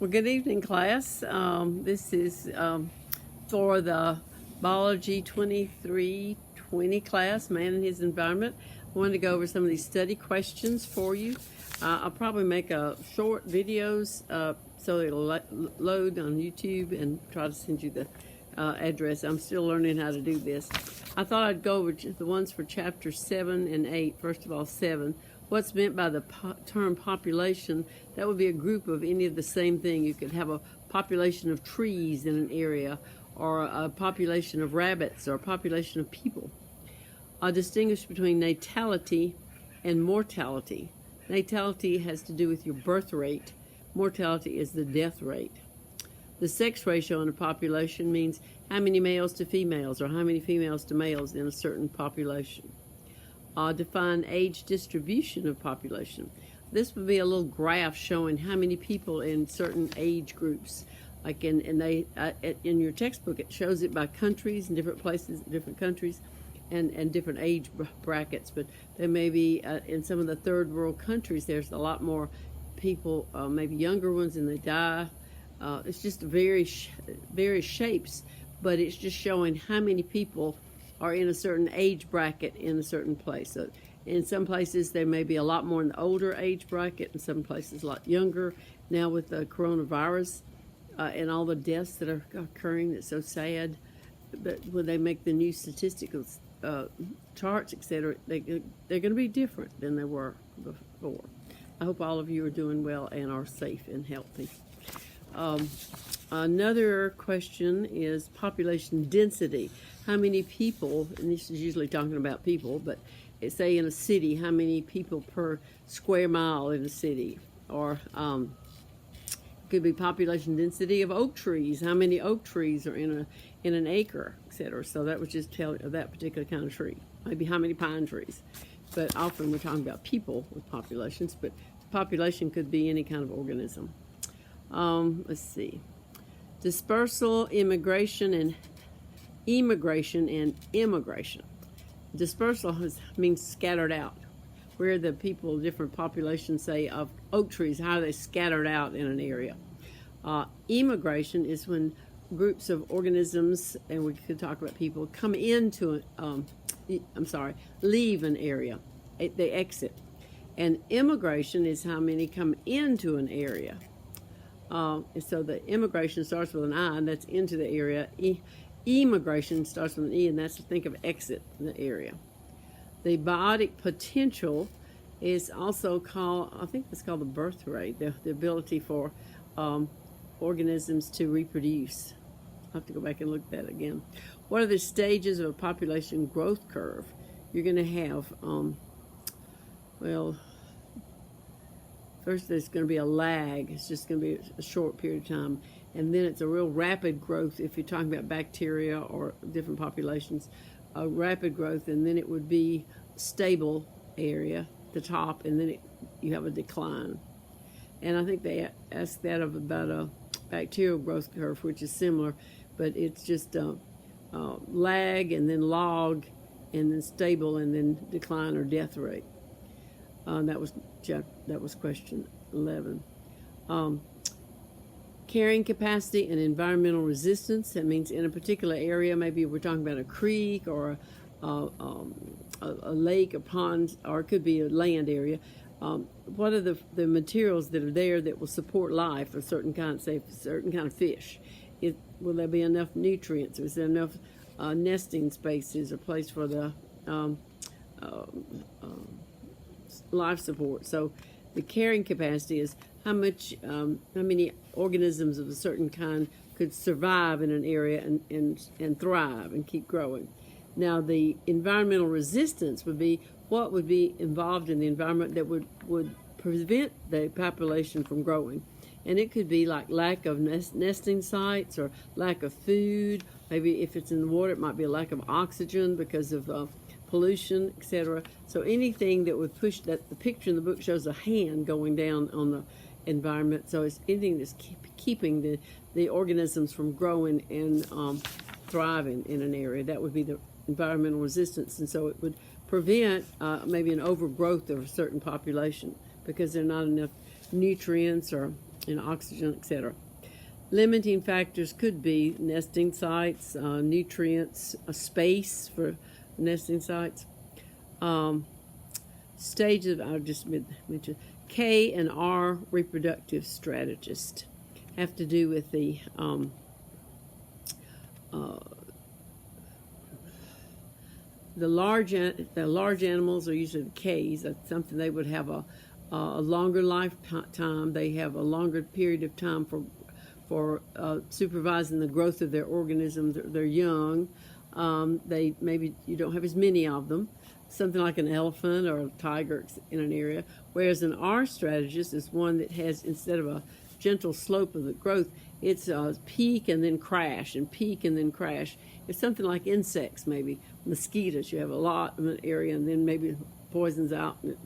Well, good evening, class. This is for the Biology 2320 class, Man and His Environment. I wanted to go over some of these study questions for you. I'll probably make short videos so it'll load on YouTube and try to send you the address. I'm still learning how to do this. I thought I'd go over the ones for chapter 7 and 8. First of all, 7. What's meant by the term population? That would be a group of any of the same thing. You could have a population of trees in an area, or a population of rabbits, or a population of people. Distinguish between natality and mortality. Natality has to do with your birth rate. Mortality is the death rate. The sex ratio in a population means how many males to females, or how many females to males in a certain population. Define age distribution of population. This would be a little graph showing how many people in certain age groups. Like in your textbook, it shows it by countries and different places, different countries, and different age brackets. But there may be in some of the third world countries, there's a lot more people, maybe younger ones, and they die. It's just various shapes, but it's just showing how many people are in a certain age bracket in a certain place. So in some places there may be a lot more in the older age bracket, in some places a lot younger. Now with the coronavirus and all the deaths that are occurring, it's so sad. But when they make the new statistical charts, etc., they're going to be different than they were before. I hope all of you are doing well and are safe and healthy. Another question is population density. How many people, and this is usually talking about people, but say in a city, how many people per square mile in a city? Or it could be population density of oak trees. How many oak trees are in an acre, etc. So that would just tell you that particular kind of tree. Maybe how many pine trees. But often we're talking about people with populations, but population could be any kind of organism. Let's see. Dispersal, immigration, and immigration. Dispersal means scattered out. Where the people, different populations, say, of oak trees, how are they scattered out in an area. Immigration is when groups of organisms, and we could talk about people, come into leave an area. They exit. And immigration is how many come into an area. So the immigration starts with an I, and that's into the area. Immigration starts with an E, and that's to think of exit in the area. The biotic potential is also called, I think it's called the birth rate, the ability for organisms to reproduce. I'll have to go back and look at that again. What are the stages of a population growth curve? You're going to have, first there's going to be a lag. It's just going to be a short period of time. And then it's a real rapid growth if you're talking about bacteria or different populations. A rapid growth, and then it would be stable area, the top, and then you have a decline. And I think they asked that about a bacterial growth curve, which is similar, but it's just lag, and then log, and then stable, and then decline or death rate. That was question 11. Carrying capacity and environmental resistance. That means in a particular area, maybe we're talking about a creek or a lake, a pond, or it could be a land area. What are the materials that are there that will support life of certain kind, say certain kind of fish? Will there be enough nutrients? Is there enough nesting spaces or place for the life support? So the carrying capacity is how many organisms of a certain kind could survive in an area and thrive and keep growing. Now the environmental resistance would be what would be involved in the environment that would prevent the population from growing. And it could be like lack of nesting sites, or lack of food. Maybe if it's in the water, it might be a lack of oxygen because of pollution, etc. So anything that would push that. The picture in the book shows a hand going down on the environment. So it's anything that's keeping the organisms from growing and thriving in an area. That would be the environmental resistance. And so it would prevent maybe an overgrowth of a certain population because there are not enough nutrients or oxygen, etc. Limiting factors could be nesting sites, nutrients, space for nesting sites. Stages, I just mentioned, K and R reproductive strategist have to do with the large animals are usually the Ks. That's something they would have a longer lifetime. They have a longer period of time for supervising the growth of their organisms. They're young. They maybe you don't have as many of them. Something like an elephant or a tiger in an area. Whereas an R strategist is one that has, instead of a gentle slope of the growth, it's a peak and then crash, and peak and then crash. It's something like insects, maybe mosquitoes. You have a lot of an area, and then maybe poisons out and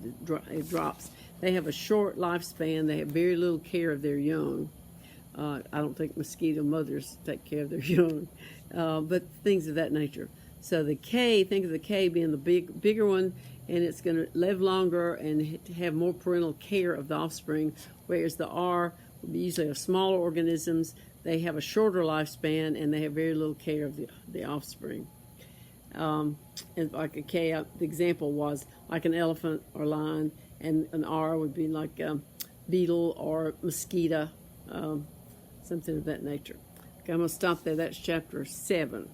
it drops. They have a short lifespan. They have very little care of their young. I don't think mosquito mothers take care of their young, but things of that nature. So the K, think of the K being the bigger one, and it's going to live longer and have more parental care of the offspring, whereas the R would be usually smaller organisms. They have a shorter lifespan, and they have very little care of the offspring. And like a K, the example was like an elephant or lion, and an R would be like a beetle or mosquito, something of that nature. Okay, I'm going to stop there. That's chapter 7.